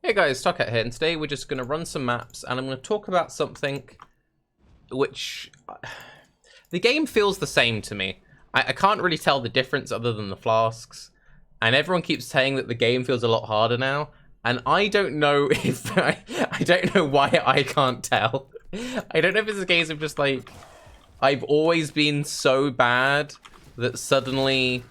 Hey guys, Tarke here, and today we're just going to run some maps, and I'm going to talk about something which... the game feels the same to me. I can't really tell the difference other than the flasks, and everyone keeps saying that the game feels a lot harder now, and I don't know if... I don't know why I can't tell. I don't know if it's a case of just like... I've always been so bad that suddenly...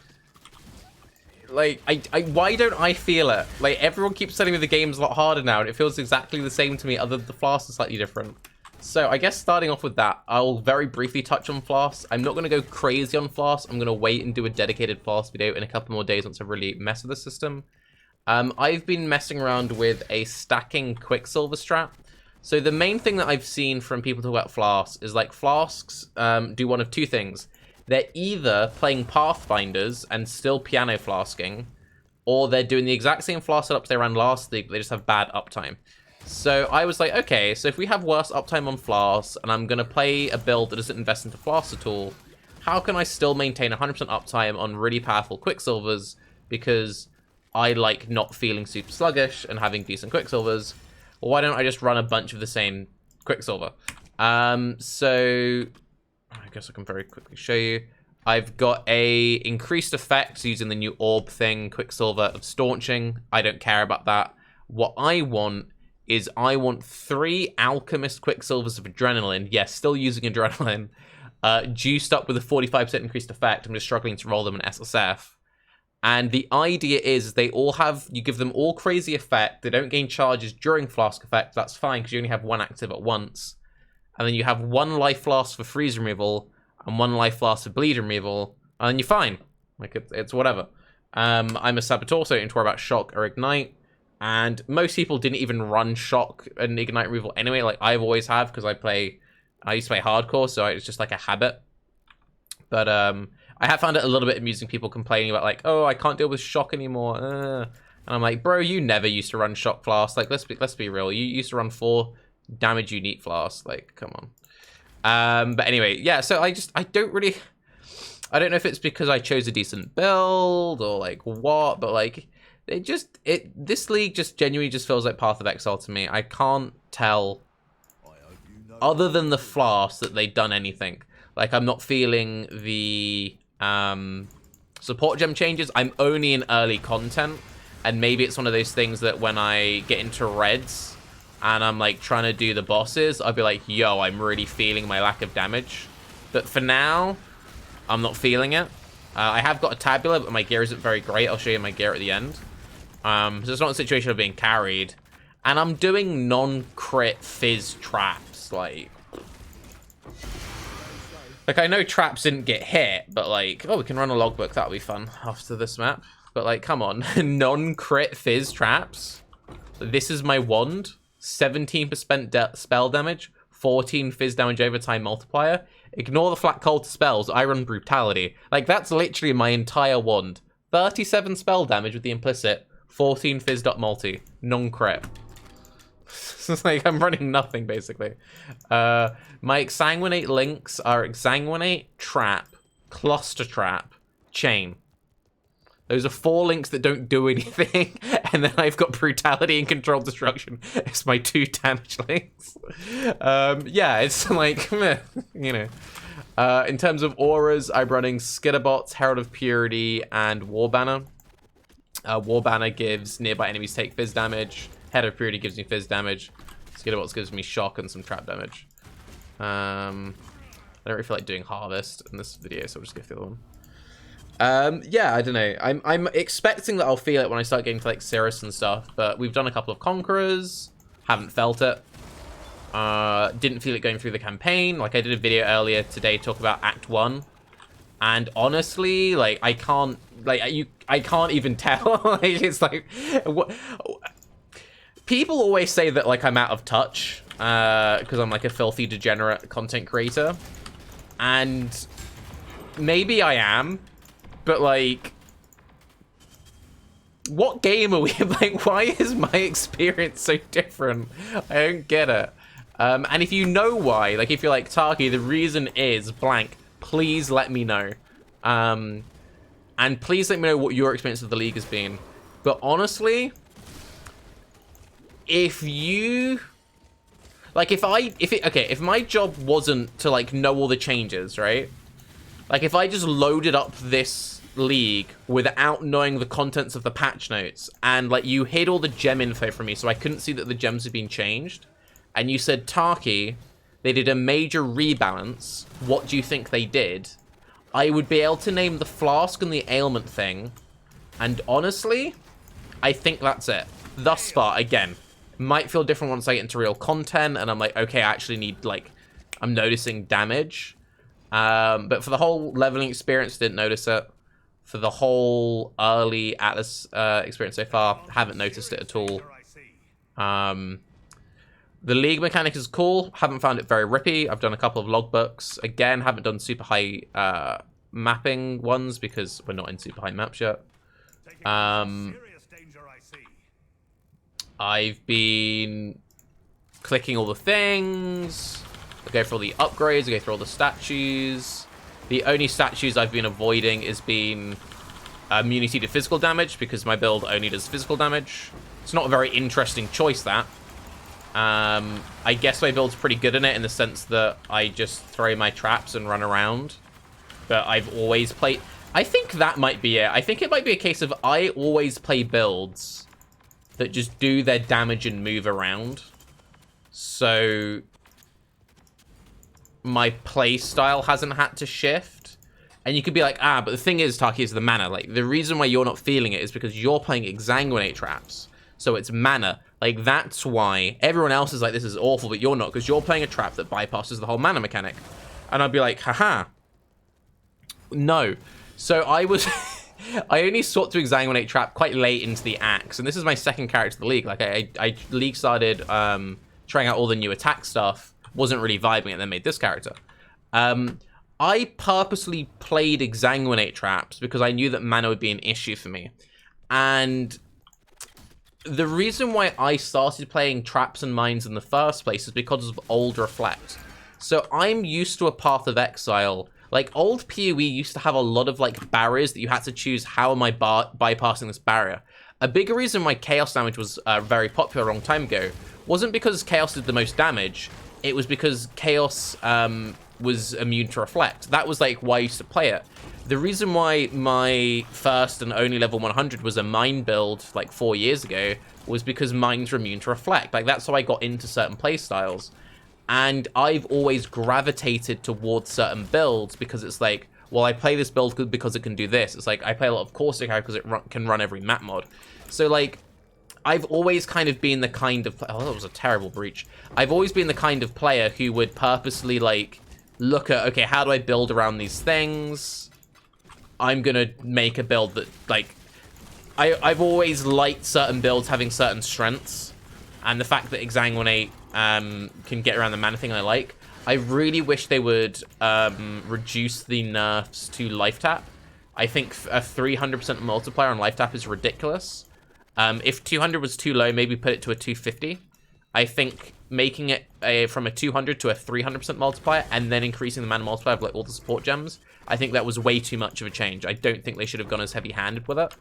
Like, why don't I feel it? Like, everyone keeps telling me the game's a lot harder now, and it feels exactly the same to me, other than the flasks are slightly different. So, I guess starting off with that, I'll very briefly touch on flasks. I'm not going to go crazy on flasks. I'm going to wait and do a dedicated flask video in a couple more days once I really mess with the system. I've been messing around with a stacking Quicksilver strat. So, the main thing that I've seen from people talk about flasks is, like, flasks do one of two things. They're either playing Pathfinders and still piano flasking, or they're doing the exact same flask setups they ran last league, but they just have bad uptime. So I was like, okay, so if we have worse uptime on flasks, and I'm going to play a build that doesn't invest into flasks at all, how can I still maintain 100% uptime on really powerful Quicksilvers, because I like not feeling super sluggish and having decent Quicksilvers? Well, why don't I just run a bunch of the same Quicksilver? So... I guess I can very quickly show you. I've got a increased effect using the new orb thing, Quicksilver of Staunching. I don't care about that. What I want is I want 3 Alchemist Quicksilvers of Adrenaline. Yes, still using Adrenaline. Juiced up with a 45% increased effect. I'm just struggling to roll them in SSF. And the idea is they all have, you give them all crazy effect. They don't gain charges during Flask effect. That's fine because you only have 1 active at once. And then you have 1 life flask for freeze removal and 1 life flask for bleed removal, and then you're fine. Like, it's whatever. I'm a Saboteur, so I don't worry about shock or ignite. And most people didn't even run shock and ignite removal anyway, like I've always have, because I used to play hardcore, so it's just like a habit. But I have found it a little bit amusing, people complaining about like, oh, I can't deal with shock anymore. And I'm like, bro, you never used to run shock flask. Like, let's be real. You used to run 4 damage unique flask, like, come on. But anyway, yeah, so I don't know if it's because I chose a decent build or like what, but like this league just genuinely just feels like Path of Exile to me. I can't tell other than the flask that they've done anything. Like, I'm not feeling the support gem changes. I'm only in early content, and maybe it's one of those things that when I get into reds and I'm like trying to do the bosses, I'll be like, yo, I'm really feeling my lack of damage. But for now, I'm not feeling it. I have got a tabula, but my gear isn't very great. I'll show you my gear at the end. So it's not a situation of being carried. And I'm doing non-crit fizz traps. Like, I know traps didn't get hit, but like, oh, we can run a logbook. That'll be fun after this map. But like, come on. Non-crit fizz traps. This is my wand. 17% spell damage, 14 fizz damage over time multiplier. Ignore the flat call to spells. I run brutality. Like, that's literally my entire wand. 37 spell damage with the implicit, 14 fizz dot multi, non-crit. It's like I'm running nothing basically. My exsanguinate links are exsanguinate, trap, cluster trap, chain. Those are 4 links that don't do anything, and then I've got brutality and controlled destruction as my 2 damage links. Yeah, it's like, meh, you know. In terms of auras, I'm running Skitterbots, Herald of Purity, and War Banner. War Banner gives nearby enemies take fizz damage. Head of Purity gives me fizz damage. Skitterbots gives me shock and some trap damage. I don't really feel like doing Harvest in this video, so I'll just go through the one. Yeah, I don't know. I'm expecting that I'll feel it when I start getting to like Cirrus and stuff, but we've done a couple of Conquerors, haven't felt it. Didn't feel it going through the campaign. Like, I did a video earlier today talk about Act 1, and honestly, like, I can't even tell. Like, it's like, what? People always say that like I'm out of touch because I'm like a filthy degenerate content creator, and maybe I am. But, like, what game are we in? Like, why is my experience so different? I don't get it. And if you know why, like, if you're like, Tarke, the reason is blank, please let me know. And please let me know what your experience of the league has been. But honestly, if you... Like, if my job wasn't to, like, know all the changes, right? Like, if I just loaded up this league without knowing the contents of the patch notes, and, like, you hid all the gem info from me so I couldn't see that the gems had been changed, and you said, Tarke, they did a major rebalance, what do you think they did? I would be able to name the Flask and the ailment thing, and honestly, I think that's it. Thus far, again, might feel different once I get into real content, and I'm like, okay, I actually need, like, I'm noticing damage. But for the whole leveling experience, didn't notice it. For the whole early Atlas experience so far, haven't noticed it at all. The league mechanic is cool. Haven't found it very rippy. I've done a couple of logbooks. Again, haven't done super high mapping ones because we're not in super high maps yet. I've been clicking all the things. I go for all the upgrades. I go through all the statues. The only statues I've been avoiding is being immunity to physical damage because my build only does physical damage. It's not a very interesting choice, that. I guess my build's pretty good in it in the sense that I just throw my traps and run around. But I've always played... I think that might be it. I think it might be a case of I always play builds that just do their damage and move around. So my play style hasn't had to shift. And you could be like, but the thing is, Tarke, is the mana. Like, the reason why you're not feeling it is because you're playing exsanguinate traps. So it's mana. Like, that's why everyone else is like, this is awful, but you're not, because you're playing a trap that bypasses the whole mana mechanic. And I'd be like, haha. No. So I was... I only sought to exsanguinate trap quite late into the axe, and this is my second character of the league. Like, I league started trying out all the new attack stuff, wasn't really vibing it, then made this character. I purposely played exsanguinate traps because I knew that mana would be an issue for me. And the reason why I started playing traps and mines in the first place is because of old reflect. So I'm used to a Path of Exile. Like, old PoE used to have a lot of, like, barriers that you had to choose, how am I bypassing this barrier? A bigger reason why Chaos damage was very popular a long time ago wasn't because Chaos did the most damage, it was because Chaos was immune to Reflect. That was, like, why I used to play it. The reason why my first and only level 100 was a Mine build, like, 4 years ago, was because Mines were immune to Reflect. Like, that's how I got into certain playstyles. And I've always gravitated towards certain builds because it's like, well, I play this build because it can do this. It's like, I play a lot of Corsica because it can run every map mod. So, like, I've always kind of been the kind of... Oh, that was a terrible breach. I've always been the kind of player who would purposely, like, look at, okay, how do I build around these things? I'm going to make a build that, like... I've always liked certain builds having certain strengths. And the fact that exsanguinate can get around the mana thing I like. I really wish they would reduce the nerfs to life tap. I think a 300% multiplier on life tap is ridiculous. If 200 was too low, maybe put it to a 250. I think making it from a 200 to a 300% multiplier and then increasing the mana multiplier of, like, all the support gems, I think that was way too much of a change. I don't think they should have gone as heavy-handed with it.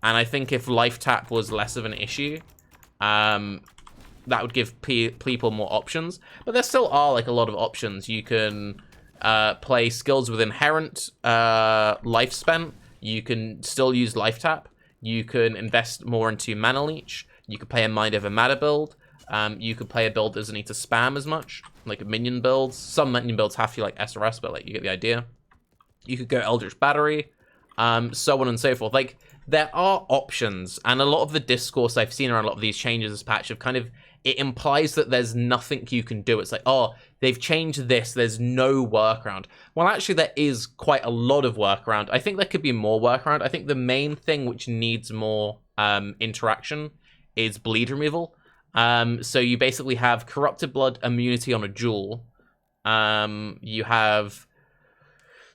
And I think if life tap was less of an issue, that would give people more options. But there still are, like, a lot of options. You can play skills with inherent life spent. You can still use life tap. You can invest more into mana leech. You could play a mind over matter build. You could play a build that doesn't need to spam as much, like minion builds. Some minion builds have to, like, SRS, but, like, you get the idea. You could go Eldritch Battery, so on and so forth. Like, there are options, and a lot of the discourse I've seen around a lot of these changes this patch have kind of, it implies that there's nothing you can do. It's like, oh, they've changed this, there's no workaround. Well, actually, there is quite a lot of workaround. I think there could be more workaround. I think the main thing which needs more interaction is bleed removal. So you basically have Corrupted Blood immunity on a jewel. You have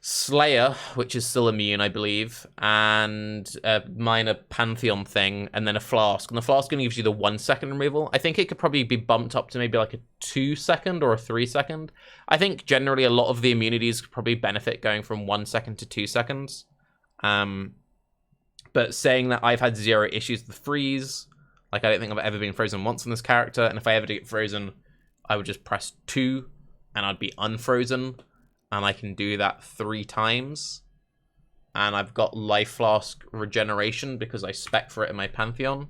Slayer, which is still immune, I believe, and a minor Pantheon thing, and then a Flask. And the Flask only gives you the 1 second removal. I think it could probably be bumped up to maybe like a 2 second or a 3 second. I think generally a lot of the immunities could probably benefit going from 1 second to 2 seconds. But saying that, I've had zero issues with freeze. Like, I don't think I've ever been frozen once on this character, and if I ever do get frozen, I would just press 2, and I'd be unfrozen, and I can do that 3 times. And I've got Life Flask regeneration because I spec for it in my Pantheon.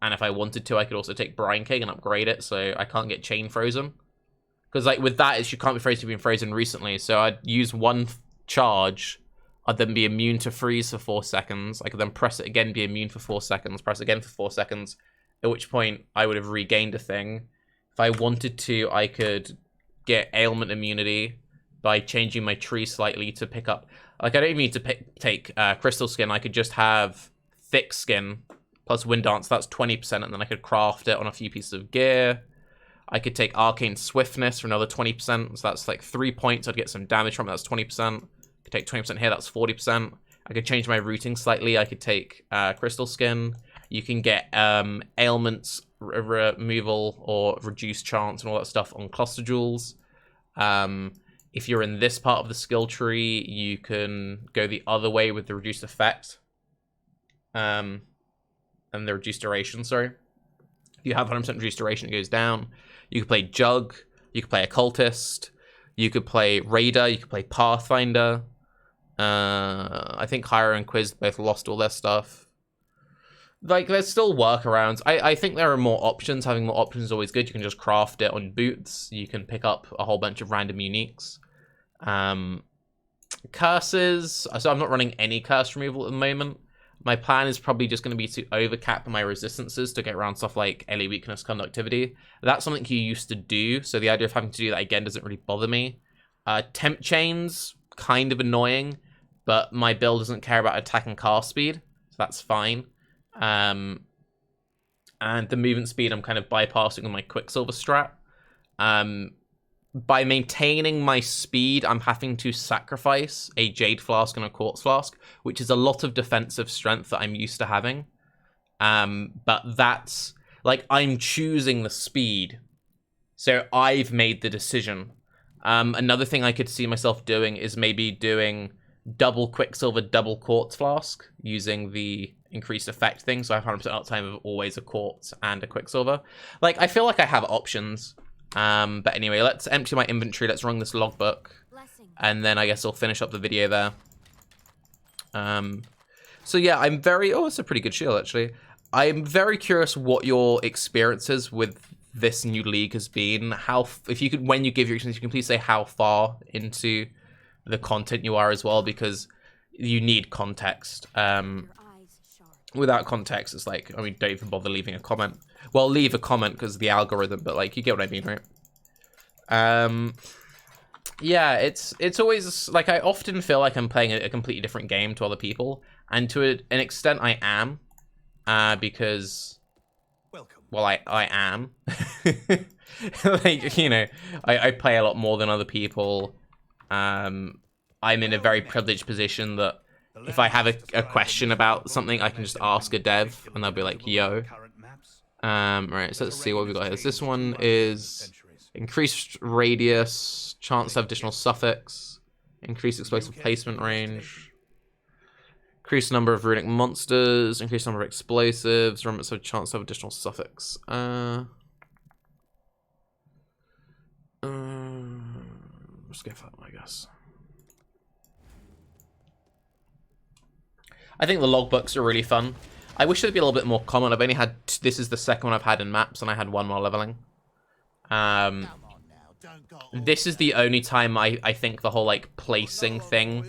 And if I wanted to, I could also take Brine Cake and upgrade it, so I can't get chain frozen. Because, like, with that, you can't be frozen if you've been frozen recently, so I'd use 1 charge, I'd then be immune to freeze for 4 seconds. I could then press it again, be immune for 4 seconds, press again for 4 seconds, at which point I would have regained a thing. If I wanted to, I could get ailment immunity by changing my tree slightly to pick up... Like, I don't even need to take Crystal Skin. I could just have Thick Skin plus Wind Dance. That's 20%, and then I could craft it on a few pieces of gear. I could take Arcane Swiftness for another 20%. So that's like 3 points. I'd get some damage from it. That's 20%. I could take 20% here. That's 40%. I could change my routing slightly. I could take Crystal Skin. You can get ailments removal or reduced chance and all that stuff on Cluster Jewels. If you're in this part of the skill tree, you can go the other way with the reduced effect. And the reduced duration, sorry. If you have 100% reduced duration, it goes down. You could play Jug. You could play Occultist. You could play Raider. You could play Pathfinder. I think Hyro and Quiz both lost all their stuff. Like, there's still workarounds. I think there are more options. Having more options is always good. You can just craft it on boots. You can pick up a whole bunch of random uniques. Curses. So I'm not running any curse removal at the moment. My plan is probably just going to be to overcap my resistances to get around stuff like LA weakness, conductivity. That's something you used to do, so the idea of having to do that again doesn't really bother me. Temp chains, kind of annoying, but my build doesn't care about attack and cast speed, so that's fine. And the movement speed I'm kind of bypassing with my Quicksilver strat. By maintaining my speed, I'm having to sacrifice a Jade Flask and a Quartz Flask, which is a lot of defensive strength that I'm used to having. But that's, like, I'm choosing the speed. So I've made the decision. Another thing I could see myself doing is maybe doing double Quicksilver, double Quartz Flask, using the increased effect thing. So I have 100% uptime of always a Quartz and a Quicksilver. Like, I feel like I have options. But anyway, let's empty my inventory. Let's run this logbook. And then I guess I'll finish up the video there. So yeah, I'm very... Oh, it's a pretty good shield, actually. I'm very curious what your experiences with this new league has been. How... If you could... When you give your experience, you can please say how far into the content you are as well, because you need context. Without context, it's like... I mean, don't even bother leaving a comment. Well, leave a comment because of the algorithm, but, like, you get what I mean, right? Yeah, it's always, like, I often feel like I'm playing a completely different game to other people, and to an extent I am, because, well, I am. Like, you know, I play a lot more than other people. I'm in a very privileged position that if I have a question about something, I can just ask a dev, and they'll be like, yo. Right, so let's see what we got here. This one is increased radius, chance to have additional suffix, increased explosive placement range, increased number of runic monsters, increased number of explosives, remember, so chance to have additional suffix. Let's get that one, I guess. I think the logbooks are really fun. I wish there'd be a little bit more common. I've only had... This is the second one I've had in maps, and I had one while leveling. This is the only time I think the whole, like, placing thing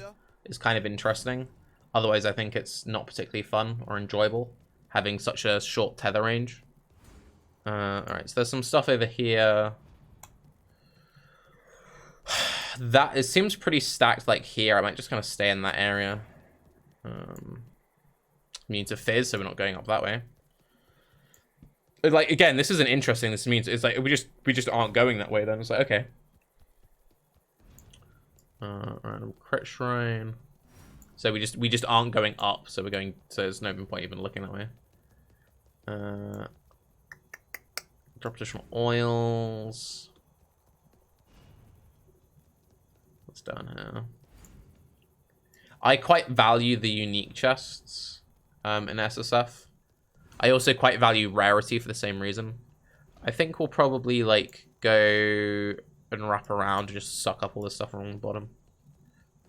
is kind of interesting. Otherwise, I think it's not particularly fun or enjoyable, having such a short tether range. Alright, so there's some stuff over here. It seems pretty stacked, like, here. I might just kind of stay in that area. Means a fizz, so we're not going up that way. But, like, again, this isn't interesting. This means it's like we just aren't going that way. Then it's like, okay. Random crit shrine. So we just aren't going up. So we're going. So there's no point even looking that way. Drop additional oils. What's down here? I quite value the unique chests. In SSF. I also quite value rarity for the same reason. I think we'll probably, like, go and wrap around and just suck up all this stuff along the bottom.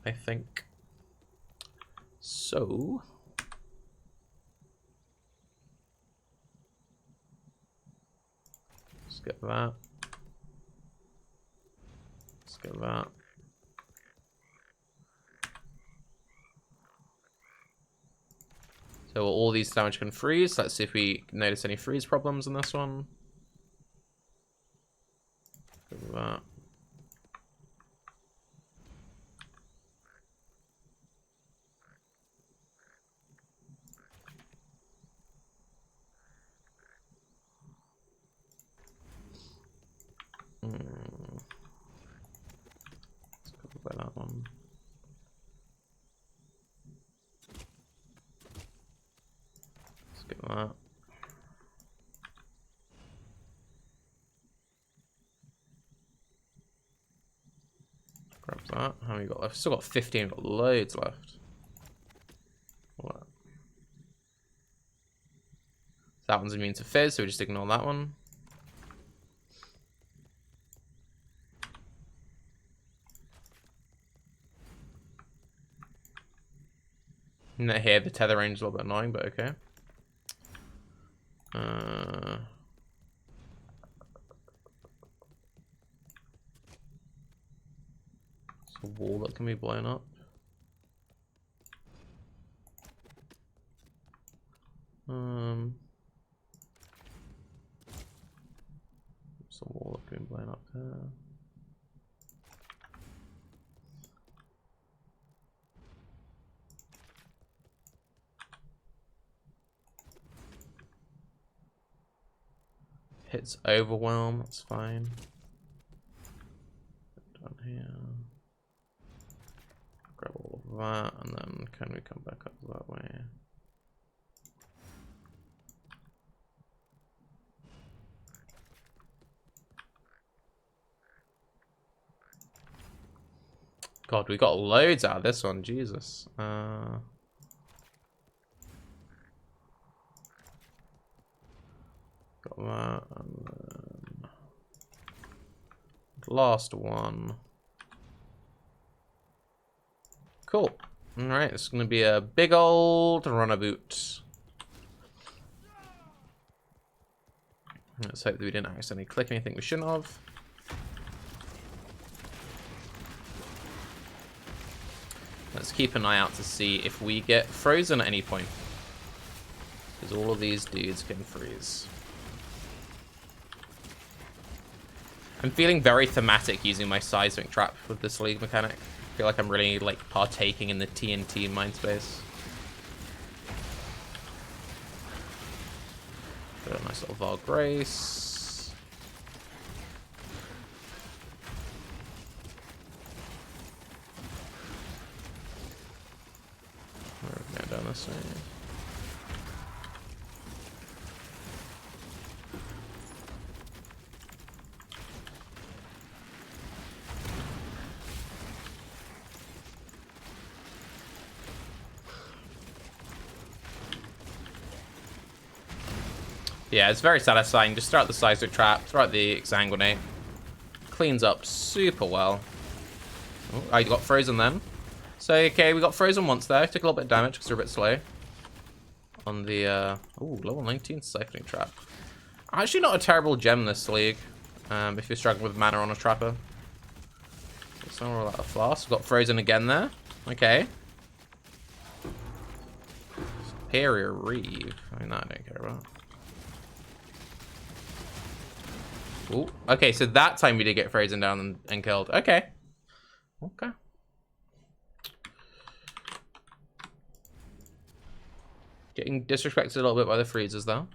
I think. So... let's get that. Let's get that. So all these damage can freeze. Let's see if we notice any freeze problems in this one. Go with that. Let's go by that one. Let's get that. Grab that. How many got left? Still got 15. Got loads left. What? That one's immune to fizz, so we just ignore that one. Here, the tether range is a little bit annoying, but okay. It's a wall that can be blown up. It's a wall that can be blown up there. Hits overwhelm, that's fine. Down here. Grab all of that, and then can we come back up that way? God, we got loads out of this one, Jesus. Got that, and then last one. Cool. Alright, this is going to be a big old runabout. Let's hope that we didn't accidentally click anything we shouldn't have. Let's keep an eye out to see if we get frozen at any point. Because all of these dudes can freeze. I'm feeling very thematic using my seismic trap with this league mechanic. I feel like I'm really like partaking in the TNT mindspace. Got a nice little Val Grace. We're going down this way. Yeah, it's very satisfying. Just throw out the seismic trap, throw out the exsanguinate. Cleans up super well. Oh, I got frozen then. So, okay, we got frozen once there. Took a little bit of damage because we're a bit slow. On the, ooh, level 19 siphoning trap. Actually not a terrible gem this league. If you're struggling with mana on a trapper. Let's roll out a flask. Got frozen again there. Okay. Superior Reeve. I mean, that I don't care about. Ooh, okay, so that time we did get frozen down and killed. Okay. Okay. Getting disrespected a little bit by the freezers, though.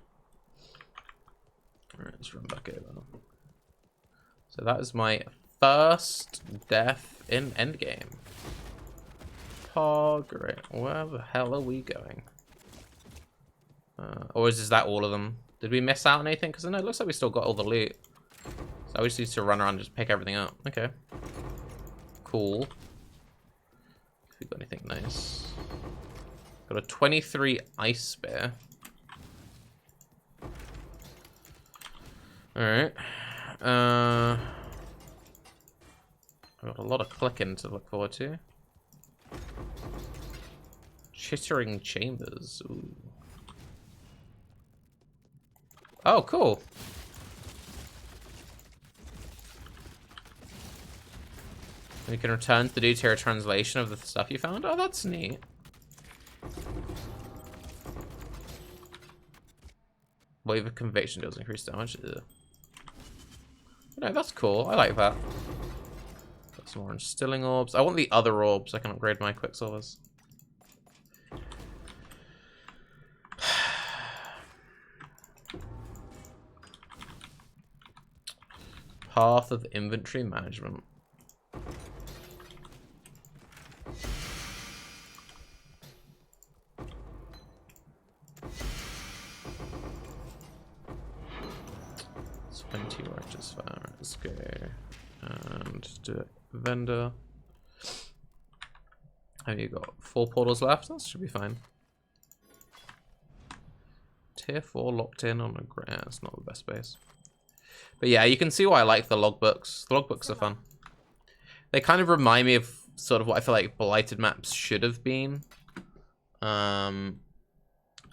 Alright, let's run back over. So that is my first death in endgame. Oh, great. Where the hell are we going? Or is that all of them? Did we miss out on anything? Because I know it looks like we still got all the loot. So I just need to run around and just pick everything up. Okay. Cool. If we got anything nice. Got a 23 ice spear. Alright. I've got a lot of clicking to look forward to. Chittering chambers. Ooh. Oh, cool. You can return to the dude to hear a translation of the stuff you found. Oh, that's neat. Wave of conviction deals increased damage. Ugh. No, that's cool. I like that. Got some more instilling orbs. I want the other orbs. I can upgrade my quicksilvers. Path of inventory management. Righteous fire. Let's go and do it. Vendor. Have you got 4 portals left? That should be fine. Tier 4 locked in on a grand. It's not the best base. But yeah, you can see why I like the logbooks. The logbooks are fun. They kind of remind me of sort of what I feel like blighted maps should have been. I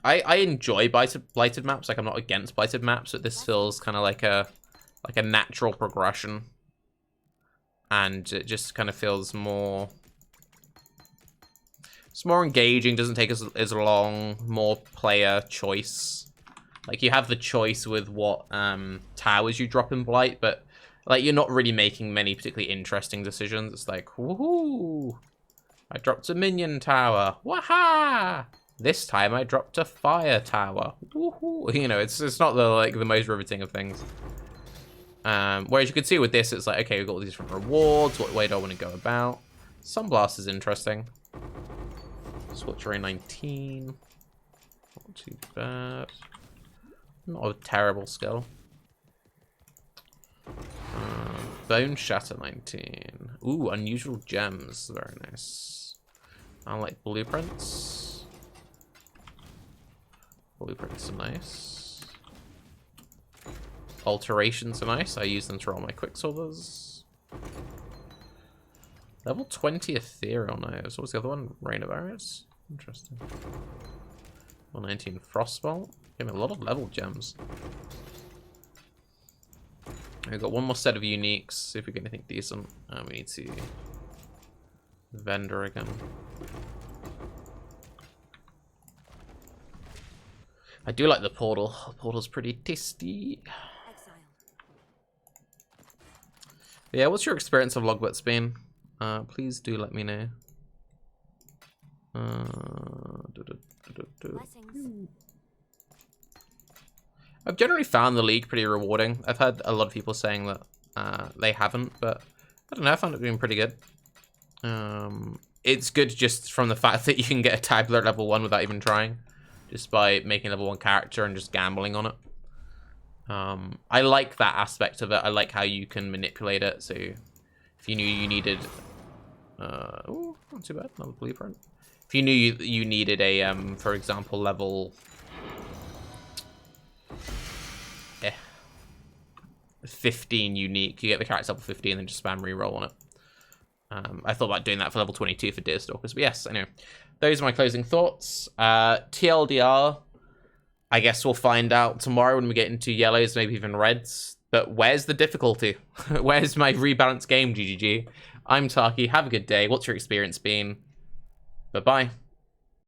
enjoy blighted maps. Like, I'm not against blighted maps, but this feels kind of like a natural progression, and it just kind of feels more. It's more engaging. Doesn't take as long. More player choice. Like, you have the choice with what towers you drop in Blight, but like, you're not really making many particularly interesting decisions. It's like, woohoo! I dropped a minion tower. Waha! This time I dropped a fire tower. Woohoo! You know, it's not the most riveting of things. Whereas you can see with this, it's like, okay, we've got all these different rewards. What way do I want to go about? Sunblast is interesting. Switch Ray 19. Not too bad. Not a terrible skill. Bone Shatter 19. Ooh, unusual gems. Very nice. I like blueprints. Blueprints are nice. Alterations are nice. I use them to roll my quicksilvers. Level 20 ethereal knives. What was the other one? Rain of Arrows. Interesting. 119 Frostbolt. Gave me a lot of level gems. We've got one more set of uniques. See if we get anything decent. We need to vendor again. I do like the portal. The portal's pretty tasty. Yeah, what's your experience of Logbooks been? Please do let me know. I've generally found the League pretty rewarding. I've had a lot of people saying that they haven't, but I don't know, I found it being pretty good. It's good just from the fact that you can get a tablet level 1 without even trying, just by making level 1 character and just gambling on it. I like that aspect of it. I like how you can manipulate it. So if you knew you needed, oh, not too bad, another blueprint. If you knew you needed a, for example, level 15 unique, you get the character level 15 and then just spam reroll on it. I thought about doing that for level 22 for Deerstalkers, but yes, anyway, those are my closing thoughts. TLDR, I guess we'll find out tomorrow when we get into yellows, maybe even reds. But where's the difficulty? Where's my rebalanced game, GGG? I'm Tarke. Have a good day. What's your experience been? Bye-bye.